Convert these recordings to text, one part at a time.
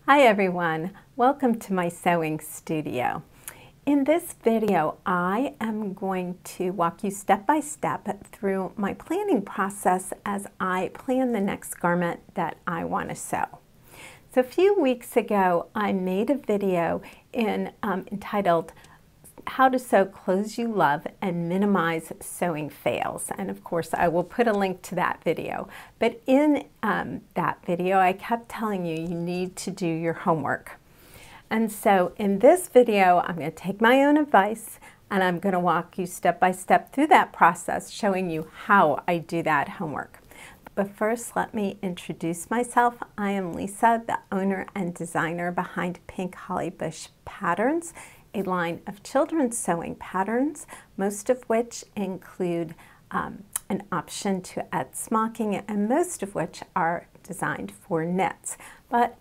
Hi everyone, welcome to my sewing studio. In this video, I am going to walk you step by step through my planning process as I plan the next garment that I want to sew. So a few weeks ago, I made a video entitled How to Sew Clothes You Love and Minimize Sewing Fails. And of course, I will put a link to that video. But in that video, I kept telling you, you need to do your homework. And so in this video, I'm going to take my own advice and I'm going to walk you step by step through that process, showing you how I do that homework. But first, let me introduce myself. I am Lisa, the owner and designer behind Pink Holly Bush Patterns, a line of children's sewing patterns, most of which include an option to add smocking, and most of which are designed for knits. But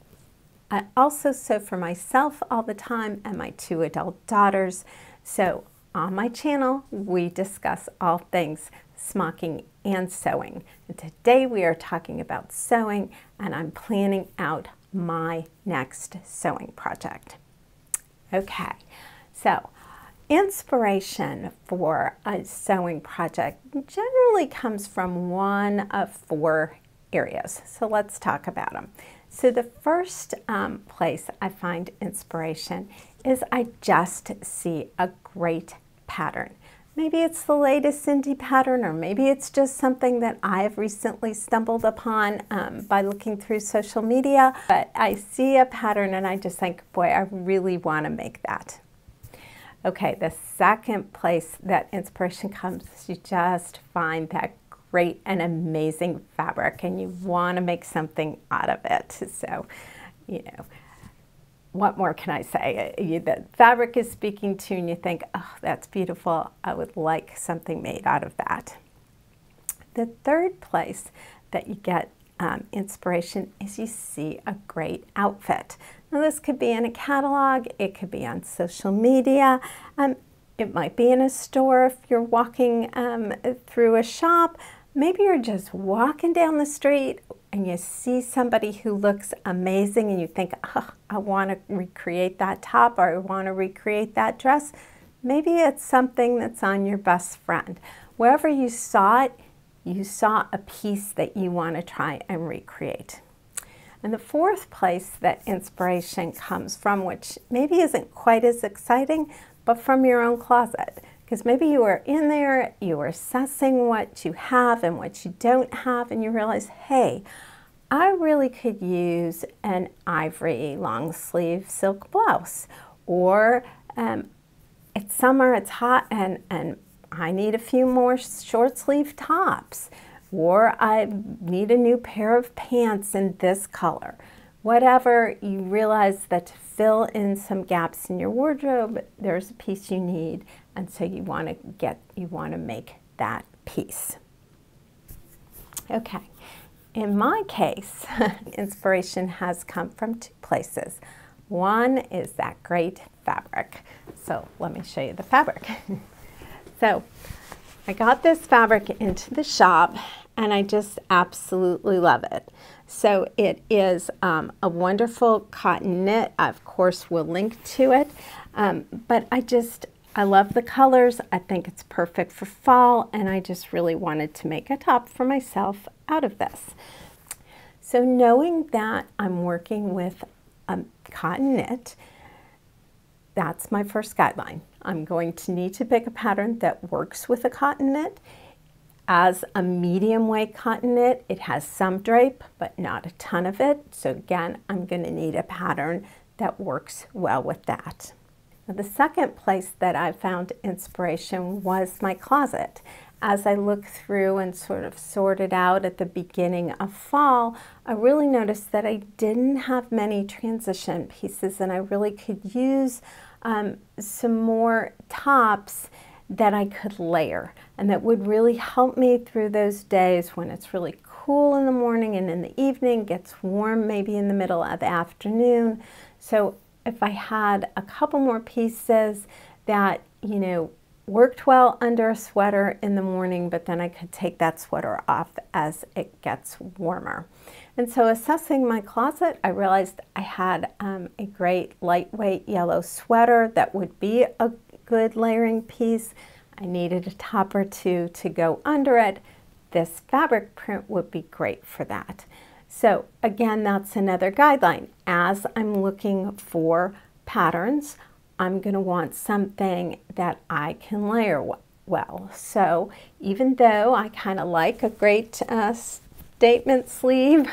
I also sew for myself all the time and my two adult daughters. So on my channel, we discuss all things smocking and sewing. And today we are talking about sewing, and I'm planning out my next sewing project. Okay, so inspiration for a sewing project generally comes from one of four areas. So let's talk about them. So the first place I find inspiration is I just see a great pattern. Maybe it's the latest indie pattern, or maybe it's just something that I've recently stumbled upon by looking through social media. But I see a pattern and I just think, boy, I really want to make that. Okay, the second place that inspiration comes is you just find that great and amazing fabric and you want to make something out of it. So, you know, what more can I say? The fabric is speaking to you and you think, oh, that's beautiful. I would like something made out of that. The third place that you get inspiration is you see a great outfit. Now this could be in a catalog, it could be on social media, it might be in a store if you're walking through a shop. Maybe you're just walking down the street and you see somebody who looks amazing and you think, oh, I want to recreate that top, or I want to recreate that dress. Maybe it's something that's on your best friend. Wherever you saw it, you saw a piece that you want to try and recreate. And the fourth place that inspiration comes from, which maybe isn't quite as exciting, but from your own closet. Because maybe you were in there, you were assessing what you have and what you don't have, and you realize, hey, I really could use an ivory long sleeve silk blouse. Or it's summer, it's hot, and I need a few more short sleeve tops. Or I need a new pair of pants in this color. Whatever, you realize that to fill in some gaps in your wardrobe, there's a piece you need, and so you want to make that piece. Okay, in my case, inspiration has come from two places. One is that great fabric. So let me show you the fabric. So I got this fabric into the shop and I just absolutely love it. So it is a wonderful cotton knit. I, of course, will link to it. But I love the colors. I think it's perfect for fall, and I just really wanted to make a top for myself out of this. So knowing that I'm working with cotton knit, that's my first guideline. I'm going to need to pick a pattern that works with a cotton knit. As a medium weight cotton knit, it has some drape, but not a ton of it. So again, I'm going to need a pattern that works well with that. Now, the second place that I found inspiration was my closet. As I looked through and sort of sorted out at the beginning of fall, I really noticed that I didn't have many transition pieces, and I really could use some more tops that I could layer, and that would really help me through those days when it's really cool in the morning and in the evening, gets warm maybe in the middle of the afternoon. So if I had a couple more pieces that, you know, worked well under a sweater in the morning, but then I could take that sweater off as it gets warmer. And so assessing my closet, I realized I had a great lightweight yellow sweater that would be a good layering piece. I needed a top or two to go under it. This fabric print would be great for that. So again, that's another guideline. As I'm looking for patterns, I'm going to want something that I can layer well. So even though I kind of like a great statement sleeve,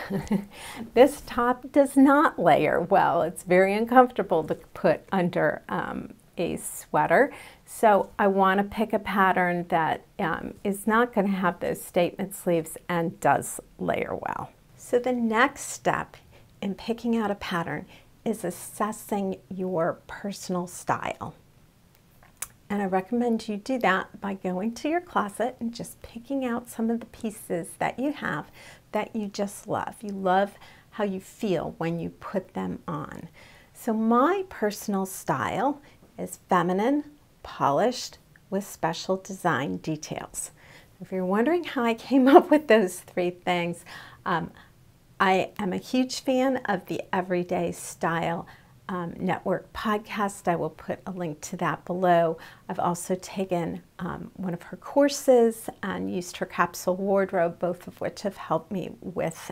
this top does not layer well. It's very uncomfortable to put under a sweater. So I want to pick a pattern that is not going to have those statement sleeves and does layer well. So the next step in picking out a pattern is assessing your personal style. And I recommend you do that by going to your closet and just picking out some of the pieces that you have that you just love. You love how you feel when you put them on. So my personal style is feminine, polished, with special design details. If you're wondering how I came up with those three things, I am a huge fan of the Everyday Style Network podcast. I will put a link to that below. I've also taken one of her courses and used her capsule wardrobe, both of which have helped me with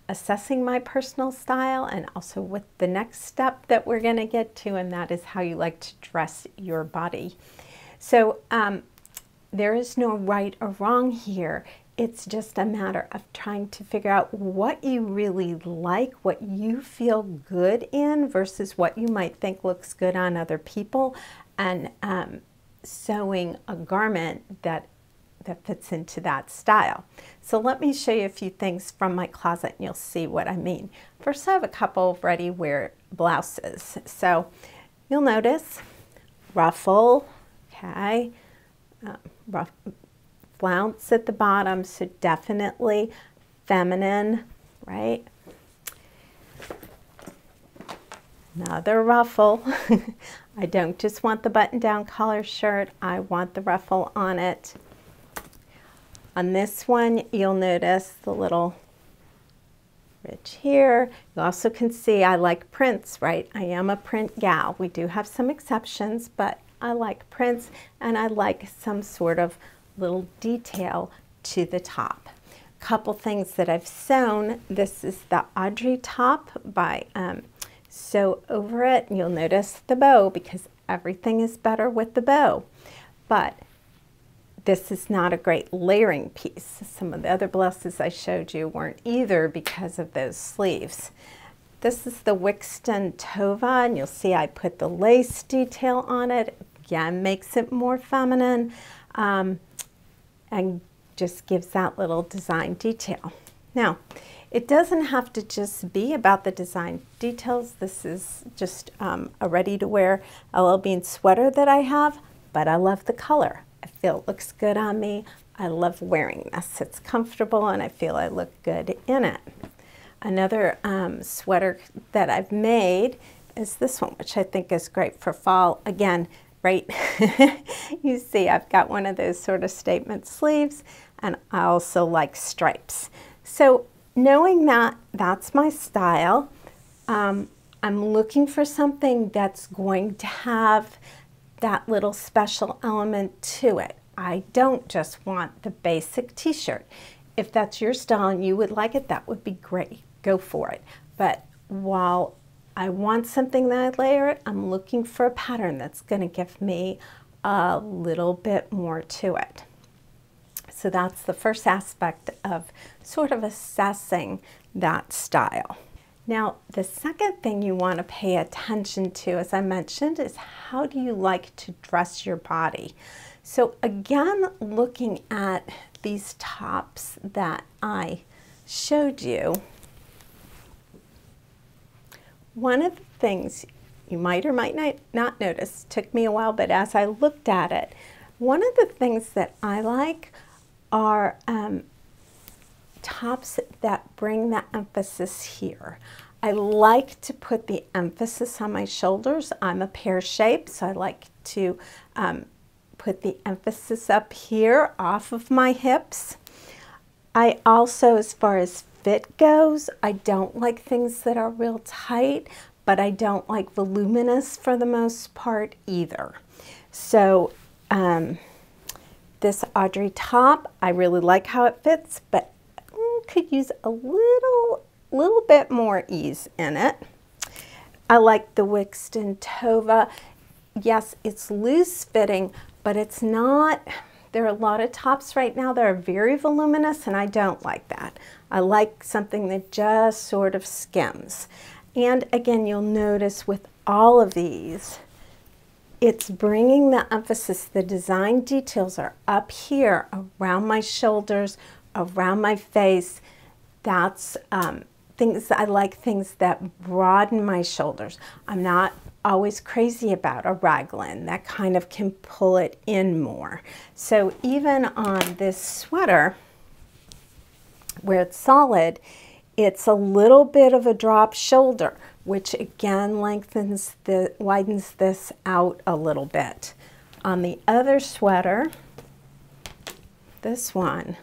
assessing my personal style and also with the next step that we're going to get to, and that is how you like to dress your body. So there is no right or wrong here. It's just a matter of trying to figure out what you really like, what you feel good in versus what you might think looks good on other people, and sewing a garment that fits into that style. So let me show you a few things from my closet and you'll see what I mean. First, I have a couple of ready-wear blouses. So you'll notice ruffle, okay, flounce at the bottom, so definitely feminine, right? Another ruffle. I don't just want the button-down collar shirt, I want the ruffle on it. On this one, you'll notice the little ridge here. You also can see I like prints, right? I am a print gal. We do have some exceptions, but I like prints and I like some sort of little detail to the top. Couple things that I've sewn. This is the Audrey top by Sew Over It. You'll notice the bow because everything is better with the bow. But this is not a great layering piece. Some of the other blouses I showed you weren't either because of those sleeves. This is the Wixton Tova, and you'll see I put the lace detail on it. Again, makes it more feminine and just gives that little design detail. Now, it doesn't have to just be about the design details. This is just a ready-to-wear LL Bean sweater that I have, but I love the color. I feel it looks good on me. I love wearing this. It's comfortable and I feel I look good in it. Another sweater that I've made is this one, which I think is great for fall. Again, right, you see I've got one of those sort of statement sleeves, and I also like stripes. So knowing that that's my style, I'm looking for something that's going to have that little special element to it. I don't just want the basic t-shirt. If that's your style and you would like it, that would be great. Go for it. But while I want something that I layer it, I'm looking for a pattern that's going to give me a little bit more to it. So that's the first aspect of sort of assessing that style. Now, the second thing you want to pay attention to, as I mentioned, is how do you like to dress your body? So again, looking at these tops that I showed you, one of the things you might or might not notice, took me a while, but as I looked at it, one of the things that I like are tops that bring the emphasis here. I like to put the emphasis on my shoulders. I'm a pear shape, so I like to put the emphasis up here off of my hips. I also, as far as fit goes, I don't like things that are real tight, but I don't like voluminous for the most part either. So this Audrey top, I really like how it fits, but could use a little bit more ease in it. I like the Wixton Tova. Yes, it's loose fitting, but it's not. There are a lot of tops right now that are very voluminous, and I don't like that. I like something that just sort of skims. And again, you'll notice with all of these, it's bringing the emphasis. The design details are up here around my shoulders, around my face. That's things, I like things that broaden my shoulders. I'm not always crazy about a raglan. That kind of can pull it in more. So even on this sweater, where it's solid, it's a little bit of a drop shoulder, which again widens this out a little bit. On the other sweater, this one,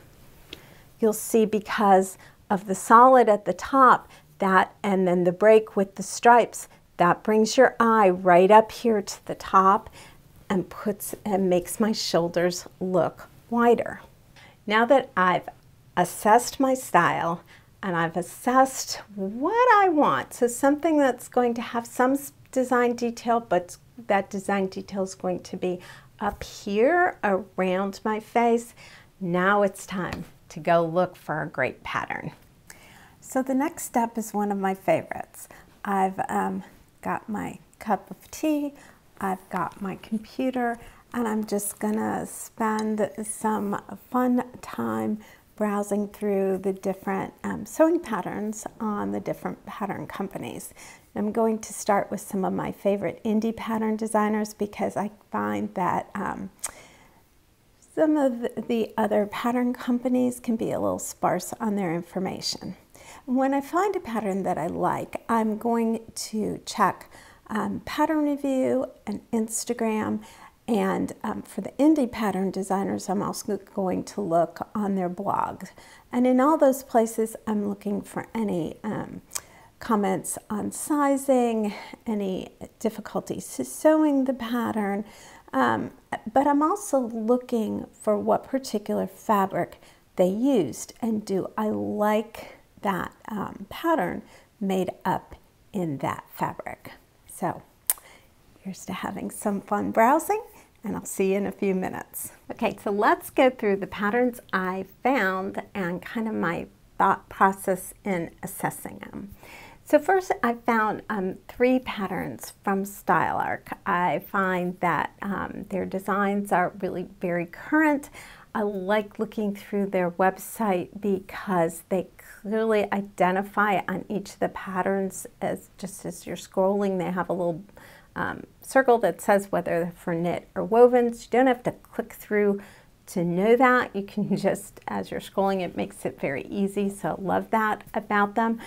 you'll see because of the solid at the top, that and then the break with the stripes, that brings your eye right up here to the top and makes my shoulders look wider. Now that I've assessed my style and I've assessed what I want, so something that's going to have some design detail, but that design detail is going to be up here around my face, now it's time to go look for a great pattern. So the next step is one of my favorites. I've got my cup of tea, I've got my computer, and I'm just gonna spend some fun time browsing through the different sewing patterns on the different pattern companies. I'm going to start with some of my favorite indie pattern designers because I find that some of the other pattern companies can be a little sparse on their information. When I find a pattern that I like, I'm going to check Pattern Review and Instagram, and for the indie pattern designers, I'm also going to look on their blog. And in all those places, I'm looking for any comments on sizing, any difficulties sewing the pattern, but I'm also looking for what particular fabric they used, and do I like that pattern made up in that fabric. So here's to having some fun browsing, and I'll see you in a few minutes. Okay, so let's go through the patterns I found and kind of my thought process in assessing them. So first, I found 3 patterns from Style Arc. I find that their designs are really very current. I like looking through their website because they clearly identify on each of the patterns, as just as you're scrolling, they have a little circle that says whether they're for knit or wovens. You don't have to click through to know that. You can just, as you're scrolling, it makes it very easy, so I love that about them.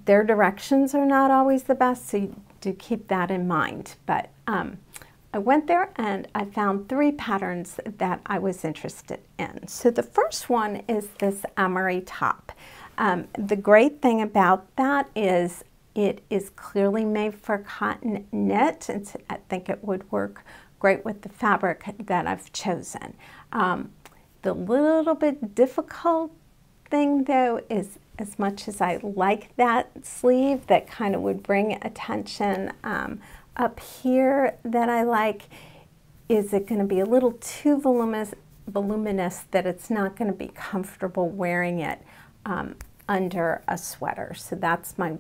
Their directions are not always the best, so you do keep that in mind. But I went there and I found 3 patterns that I was interested in. So the first one is this Emery top. The great thing about that is it is clearly made for cotton knit, and so I think it would work great with the fabric that I've chosen. The little bit difficult thing though is, as much as I like that sleeve that kind of would bring attention up here, that I like, is it going to be a little too voluminous that it's not going to be comfortable wearing it under a sweater. So that's my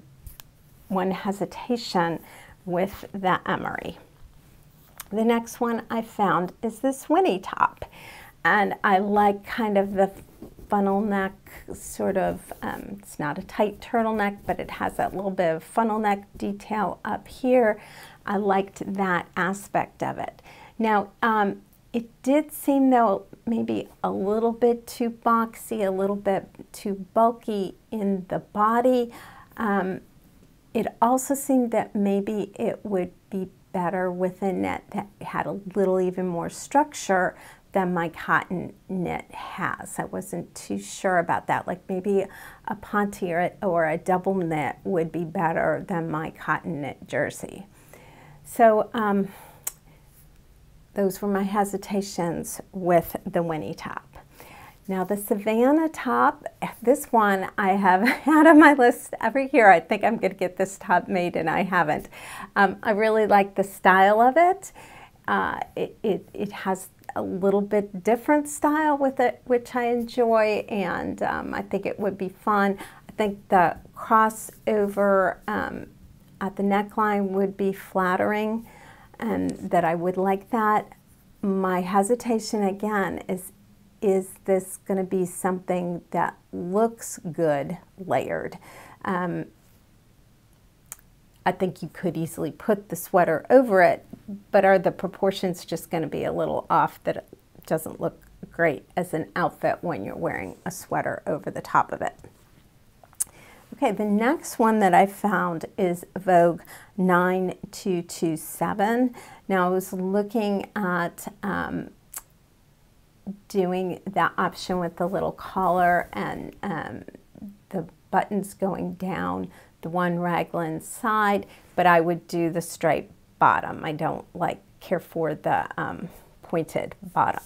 one hesitation with the Emery. The next one I found is this Winnie top, and I like kind of the funnel neck sort of, it's not a tight turtleneck, but it has that little bit of funnel neck detail up here. I liked that aspect of it. Now, it did seem though maybe a little bit too boxy, a little bit too bulky in the body. It also seemed that maybe it would be better with a knit that had a little even more structure, than my cotton knit has. I wasn't too sure about that. Like maybe a ponte or a double knit would be better than my cotton knit jersey. So those were my hesitations with the Winnie top. Now the Savannah top, this one I have had on my list every year. I think I'm going to get this top made and I haven't. I really like the style of it. It has a little bit different style with it, which I enjoy, and I think it would be fun. I think the crossover at the neckline would be flattering, and that I would like that. My hesitation again is this going to be something that looks good layered? I think you could easily put the sweater over it, but are the proportions just going to be a little off that it doesn't look great as an outfit when you're wearing a sweater over the top of it? Okay, the next one that I found is Vogue 9227. Now I was looking at doing that option with the little collar and the buttons going down the one raglan side, but I would do the straight bottom. I don't care for the pointed bottom.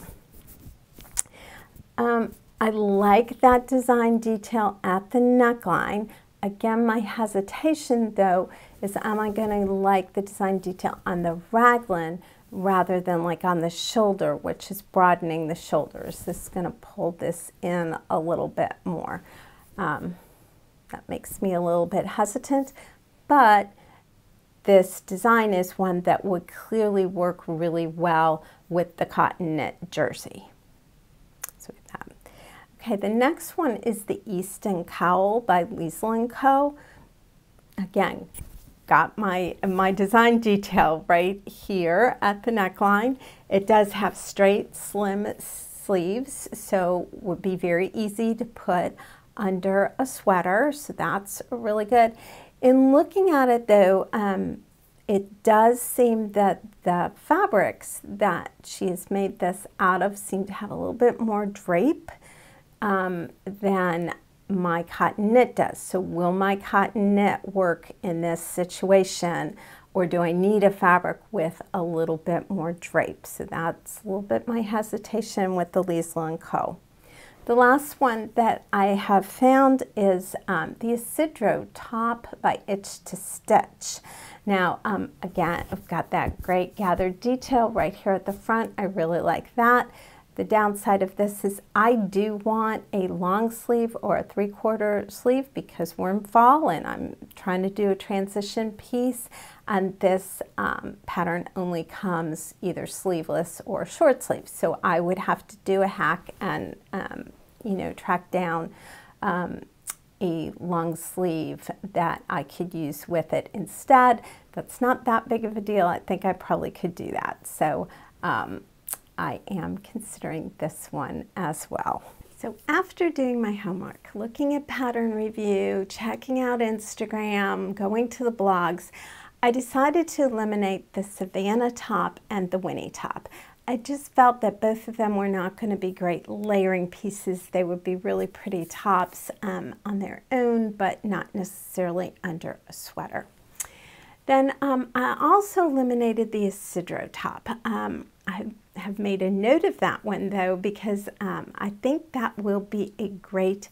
I like that design detail at the neckline. Again, my hesitation though is, am I going to like the design detail on the raglan rather than like on the shoulder, which is broadening the shoulders? This is going to pull this in a little bit more. That makes me a little bit hesitant, but this design is one that would clearly work really well with the cotton knit jersey. So we have that. Okay, the next one is the Easton Cowl by Liesl & Co. Again, got my design detail right here at the neckline. It does have straight, slim sleeves, so would be very easy to put under a sweater, so that's really good. In looking at it though, it does seem that the fabrics that she has made this out of seem to have a little bit more drape than my cotton knit does. So will my cotton knit work in this situation, or do I need a fabric with a little bit more drape? So that's a little bit my hesitation with the Liesl & Co. The last one that I have found is the Isidro top by Itch to Stitch. Now, again, I've got that great gathered detail right here at the front. I really like that. The downside of this is I do want a long sleeve or a 3/4 sleeve because we're in fall and I'm trying to do a transition piece, and this pattern only comes either sleeveless or short sleeve. So I would have to do a hack and you know, track down a long sleeve that I could use with it instead. That's not that big of a deal. I think I probably could do that. So I am considering this one as well. So after doing my homework, looking at pattern review, checking out Instagram, going to the blogs, I decided to eliminate the Savannah top and the Winnie top. I just felt that both of them were not going to be great layering pieces. They would be really pretty tops on their own, but not necessarily under a sweater. Then I also eliminated the Isidro top. I have made a note of that one though, because I think that will be a great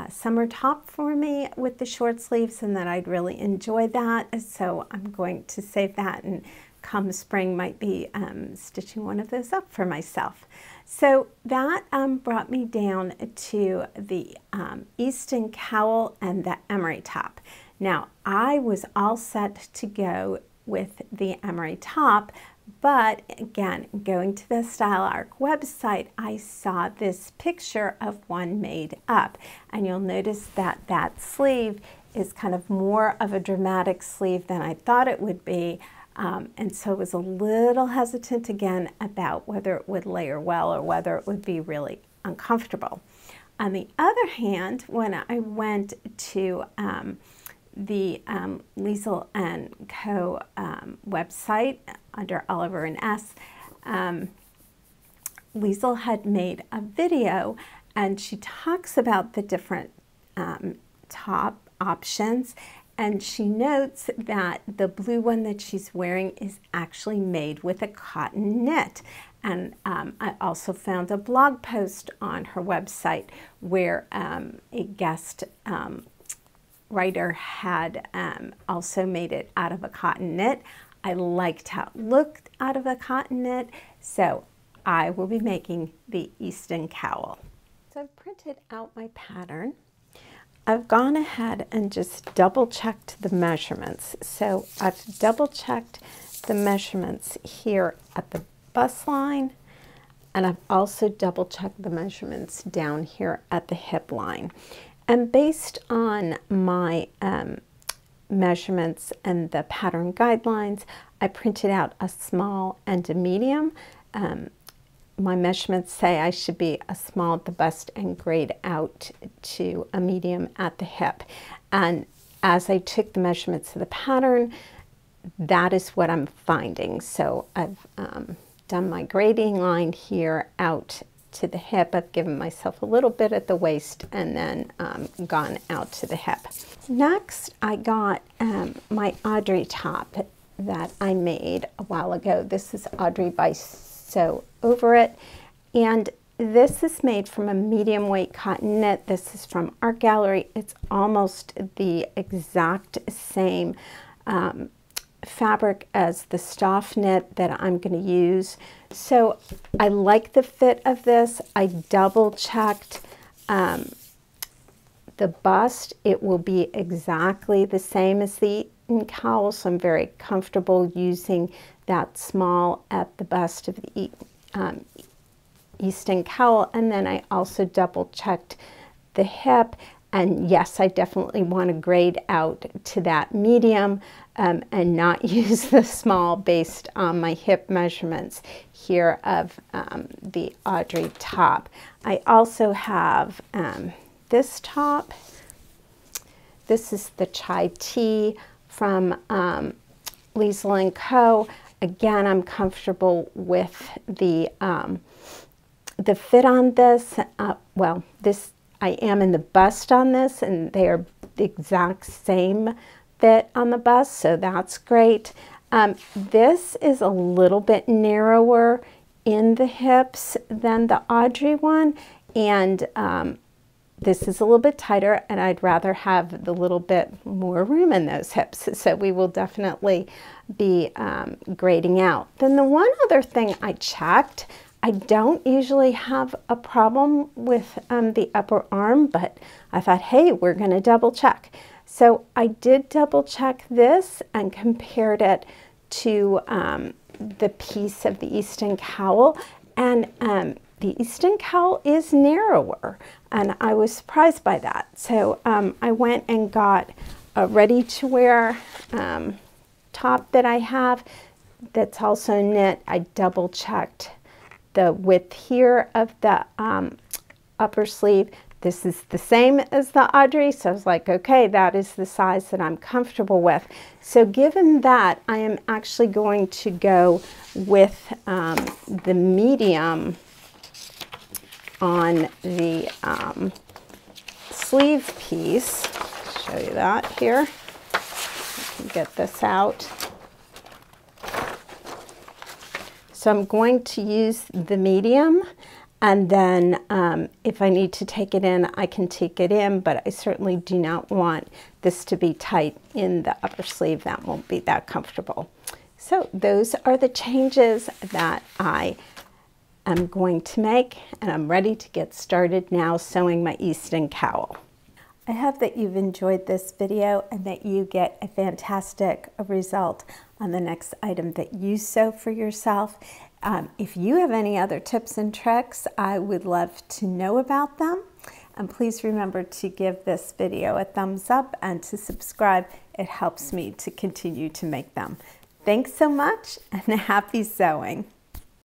summer top for me with the short sleeves, and that I'd really enjoy that. So I'm going to save that, and come spring might be stitching one of those up for myself. So that brought me down to the Easton Cowl and the Emery top. Now I was all set to go with the Emery top, but again, going to the Style Arc website, I saw this picture of one made up, and you'll notice that that sleeve is kind of more of a dramatic sleeve than I thought it would be. And so I was a little hesitant again about whether it would layer well or whether it would be really uncomfortable. On the other hand, when I went to the Liesl & Co. Website under Oliver and S, Liesl had made a video and she talks about the different top options, and she notes that the blue one that she's wearing is actually made with a cotton knit. And I also found a blog post on her website where a guest writer had also made it out of a cotton knit. I liked how it looked out of a cotton knit, so I will be making the Easton Cowl. So I've printed out my pattern. I've gone ahead and just double checked the measurements. So I've double checked the measurements here at the bust line, and I've also double checked the measurements down here at the hip line. And based on my measurements and the pattern guidelines, I printed out a small and a medium. My measurements say I should be a small at the bust and grade out to a medium at the hip. And as I took the measurements of the pattern, that is what I'm finding. So I've done my grading line here out to the hip. I've given myself a little bit at the waist and then gone out to the hip. Next, I got my Audrey top that I made a while ago. This is Audrey by Sew Over It, and this is made from a medium weight cotton knit. This is from Art Gallery. It's almost the exact same fabric as the Stoff knit that I'm going to use. So I like the fit of this. I double checked the bust. It will be exactly the same as the Easton Cowl, so I'm very comfortable using that small at the bust of the Easton Cowl. And then I also double checked the hip, and yes, I definitely want to grade out to that medium and not use the small based on my hip measurements here of the Audrey top. I also have this top. This is the Chai Tea from Liesl & Co. Again, I'm comfortable with the fit on this. Well, I am in the bust on this, and they are the exact same fit on the bust, so that's great. This is a little bit narrower in the hips than the Audrey one, and this is a little bit tighter, and I'd rather have the little bit more room in those hips, so we will definitely be grading out. Then the one other thing I checked, I don't usually have a problem with the upper arm, but I thought, hey, we're going to double check. So I did double check this and compared it to the piece of the Easton Cowl, and the Easton Cowl is narrower, and I was surprised by that. So I went and got a ready-to-wear top that I have that's also knit. I double checked the width here of the upper sleeve. This is the same as the Audrey, so I was like, okay, that is the size that I'm comfortable with. So given that, I am actually going to go with the medium on the sleeve piece. I'll show you that here. I can get this out. So I'm going to use the medium, and then if I need to take it in, I can take it in, but I certainly do not want this to be tight in the upper sleeve. That won't be that comfortable. So those are the changes that I am going to make, and I'm ready to get started now sewing my Easton Cowl. I hope that you've enjoyed this video and that you get a fantastic result on the next item that you sew for yourself. If you have any other tips and tricks, I would love to know about them. And please remember to give this video a thumbs up and to subscribe. It helps me to continue to make them. Thanks so much, and happy sewing.